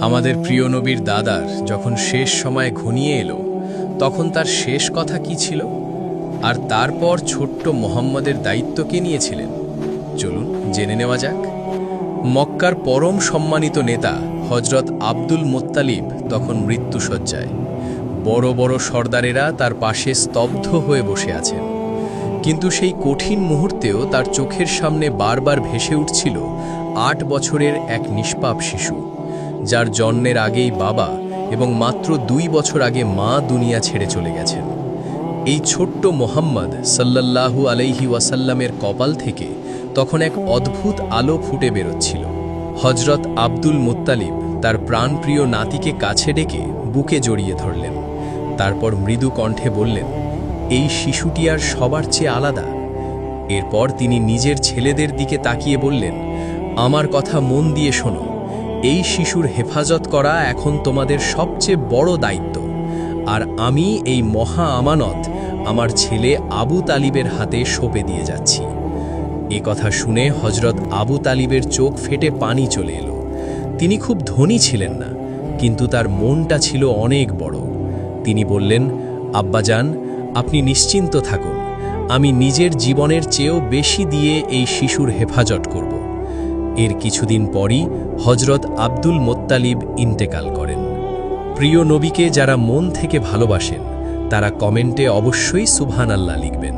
আমাদের প্রিয় নবীর দাদার যখন শেষ সময় ঘনিয়ে এলো তখন তার শেষ কথা কি ছিল, আর তারপর ছোট্ট মোহাম্মদের দায়িত্ব কে নিয়েছিলেন? চলুন জেনে নেওয়া যাক। মক্কার পরম সম্মানিত নেতা হজরত আব্দুল মুত্তালিব তখন মৃত্যুশয্যায়। বড় বড় সর্দারেরা তার পাশে স্তব্ধ হয়ে বসে আছেন, কিন্তু সেই কঠিন মুহূর্তেও তার চোখের সামনে বারবার ভেসে উঠছিল ৮ বছরের এক নিষ্পাপ শিশু, যার জন্মের আগেই বাবা এবং মাত্র ২ বছর আগে মা দুনিয়া ছেড়ে চলে গেছেন। এই ছোট্ট মোহাম্মদ সাল্লাল্লাহু আলাইহি ওয়াসাল্লামের কপাল থেকে তখন এক অদ্ভুত আলো ফুটে বেরোচ্ছিল। হজরত আব্দুল মুত্তালিব তার প্রাণপ্রিয় নাতিকে কাছে ডেকে বুকে জড়িয়ে ধরলেন। তারপর মৃদু কণ্ঠে বললেন, এই শিশুটি আর সবার চেয়ে আলাদা। এরপর তিনি নিজের ছেলেদের দিকে তাকিয়ে বললেন, আমার কথা মন দিয়ে শোনো, এই শিশুর হেফাজত করা এখন তোমাদের সবচেয়ে বড় দায়িত্ব, আর আমি এই মহা আমানত আমার ছেলে আবু তালিবের হাতে সঁপে দিয়ে যাচ্ছি। এ কথা শুনে হজরত আবু তালিবের চোখ ফেটে পানি চলে এলো। তিনি খুব ধনী ছিলেন না, কিন্তু তার মনটা ছিল অনেক বড়। তিনি বললেন, আব্বাজান, আপনি নিশ্চিন্ত থাকুন, আমি নিজের জীবনের চেয়েও বেশি দিয়ে এই শিশুর হেফাজত করব। এর কিছুদিন পরই হজরত আব্দুল মুত্তালিব ইন্তেকাল করেন। প্রিয় নবীকে যারা মন থেকে ভালোবাসেন তারা কমেন্টে অবশ্যই সুবহানাল্লাহ লিখবেন।